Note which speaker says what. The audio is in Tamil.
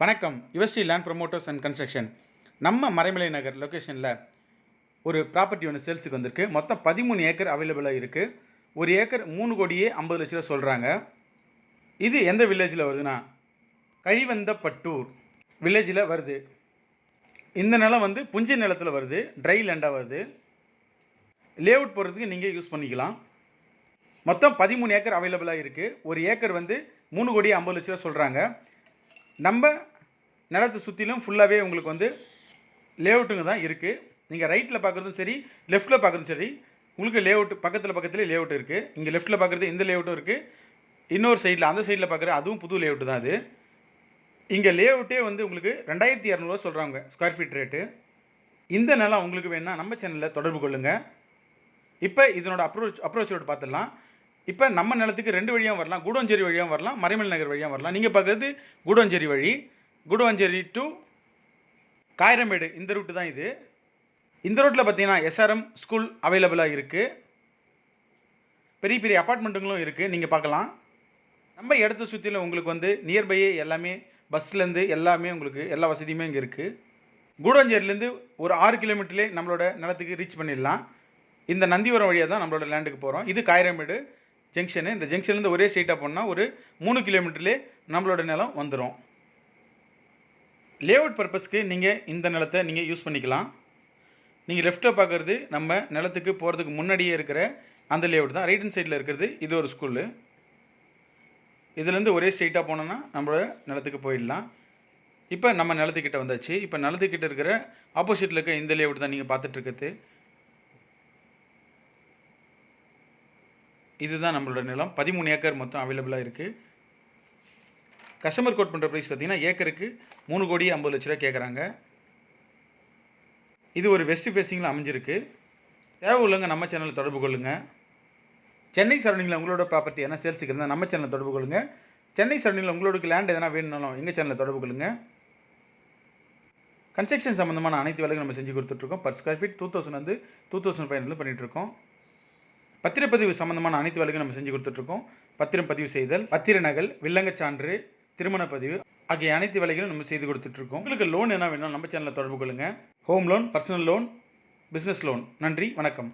Speaker 1: வணக்கம். Yuvasri land promoters and construction. நம்ம மறைமலை நகர் லொக்கேஷனில் ஒரு ப்ராப்பர்ட்டி ஒன்று சேல்ஸுக்கு வந்திருக்கு. மொத்தம் 13 ஏக்கர் அவைலபிளாக இருக்குது. ஒரு ஏக்கர் 3 கோடியே 50 லட்ச ரூபா சொல்கிறாங்க. இது எந்த வில்லேஜில் வருதுன்னா கழிவந்தப்பட்டூர் வில்லேஜில் வருது. இந்த நிலம் வந்து புஞ்சை நிலத்தில் வருது, ட்ரை லேண்டாக வருது. லேஅவுட் போடுறதுக்கு நீங்கள் யூஸ் பண்ணிக்கலாம். மொத்தம் 13 ஏக்கர் அவைலபிளாக இருக்குது. ஒரு ஏக்கர் வந்து 3 கோடியே 50 லட்ச ரூபா சொல்கிறாங்க. நம்ம நிலத்தை சுற்றிலும் ஃபுல்லாகவே உங்களுக்கு வந்து லேஅவுட்டுங்க தான் இருக்குது. நீங்கள் ரைட்டில் பார்க்குறதும் சரி, லெஃப்ட்டில் பார்க்குறதும் சரி, உங்களுக்கு லேஅவுட் பக்கத்துலேயே லேஅவுட் இருக்குது. இங்கே லெஃப்ட்டில் பார்க்குறது இந்த லேஅவுட்டும் இருக்குது. இன்னொரு சைடில் அந்த சைடில் பார்க்குற அதுவும் புது லேஅவுட்டு தான் அது. இங்கே லேஅவுட்டே வந்து உங்களுக்கு 2200 சொல்கிறாங்க ஸ்கொயர் ஃபீட் ரேட்டு. இந்த நிலம் உங்களுக்கு வேணுன்னா நம்ம சேனலில் தொடர்பு கொள்ளுங்கள். இப்போ இதனோட அப்ரோச்சோடு பார்த்துடலாம். இப்போ நம்ம நிலத்துக்கு 2 வழியாக வரலாம். கூடுவாஞ்சேரி வழியாக வரலாம், மறைமலை நகர் வழியாக வரலாம். நீங்கள் பார்க்குறது கூடுவாஞ்சேரி வழி. கூடுவாஞ்சேரி டு காயிரமேடு இந்த ரூட்டு தான் இது. இந்த ரோட்டில் பார்த்தீங்கன்னா எஸ்ஆர்எம் ஸ்கூல் அவைலபிளாக இருக்குது. பெரிய பெரிய அப்பார்ட்மெண்ட்டுங்களும் இருக்குது, நீங்கள் பார்க்கலாம். நம்ம இடத்த சுற்றிலும் உங்களுக்கு வந்து நியர்பையே எல்லாமே பஸ்லேருந்து எல்லாமே உங்களுக்கு எல்லா வசதியுமே இங்கே இருக்குது. கூடுவாஞ்சேரியிலேருந்து ஒரு 6 கிலோமீட்டர்லேயே நம்மளோட நிலத்துக்கு ரீச் பண்ணிடலாம். இந்த நந்திவரம் வழியாக தான் நம்மளோட லேண்டுக்கு போகிறோம். இது காயிரமேடு ஜங்ஷனு. இந்த ஜங்ஷன்லேருந்து ஒரே ஸ்ட்ரெயிட்டாக போனால் ஒரு 3 கிலோமீட்டர்லேயே நம்மளோட நிலம் வந்துடும். லேஅவுட் பர்பஸ்க்கு நீங்கள் இந்த நிலத்தை நீங்கள் யூஸ் பண்ணிக்கலாம். நீங்கள் லெஃப்ட்டில் பார்க்குறது நம்ம நிலத்துக்கு போகிறதுக்கு முன்னாடியே இருக்கிற அந்த லேஅவுட் தான். ரைட் ஹேண்ட் சைடில் இருக்கிறது இது ஒரு ஸ்கூலு. இதுலேருந்து ஒரே ஸ்ட்ரெயிட்டாக போனோன்னா நம்மளோட நிலத்துக்கு போயிடலாம். இப்போ நம்ம நிலத்துக்கிட்ட வந்தாச்சு. இப்போ நிலத்துக்கிட்ட இருக்கிற ஆப்போசிட்டில் இருக்க இந்த லேஅவுட் தான் நீங்கள் பார்த்துட்ருக்கிறது. இதுதான் நம்மளோட நிலம். 13 ஏக்கர் மொத்தம் அவைலபிளாக இருக்குது. கஸ்டமர் கோட் பண்ணுற ப்ரைஸ் பார்த்தீங்கன்னா ஏக்கருக்கு 3 கோடியே 50 லட்ச ரூபா கேட்குறாங்க. இது ஒரு வெஸ்ட் ஃபேஸிங்கில் அமைஞ்சிருக்கு. தேவை உள்ளவங்க நம்ம சேனலில் தொடர்பு கொள்ளுங்கள். சென்னை சரௌண்டிங்கில் உங்களோட ப்ராப்பர்ட்டி எதனா சேல்ஸுக்கு இருந்தால் நம்ம சேனலில் தொடர்பு கொள்ளுங்கள். சென்னை சரௌண்டிங்கில் உங்களோட லேண்ட் எதனா வேணும்னாலும் எங்கள் சேனலில் தொடர்பு கொள்ளுங்கள். கன்ஸ்ட்ரக்ஷன் சம்மந்தமான அனைத்து வேலைகளும் நம்ம செஞ்சு கொடுத்துட்ருக்கோம். பர் ஸ்கொயர் ஃபீட் 2000 வந்து 2500 பண்ணிகிட்ருக்கோம். பத்திரப்பதிவு சம்மந்தமான அனைத்து வேலைகளும் நம்ம செஞ்சு கொடுத்துட்ருக்கோம். பத்திரம் பதிவு செய்தல், பத்திர நகல், வில்லங்கச் சான்று, திருமண பதிவு ஆகிய அனைத்து வேலைகளும் நம்ம செய்து கொடுத்துட்ருக்கோம். உங்களுக்கு லோன் என்ன வேணும் நம்ம சேனலில் தொடர்பு கொள்ளுங்கள். Home loan, personal loan, business loan. நன்றி, வணக்கம்.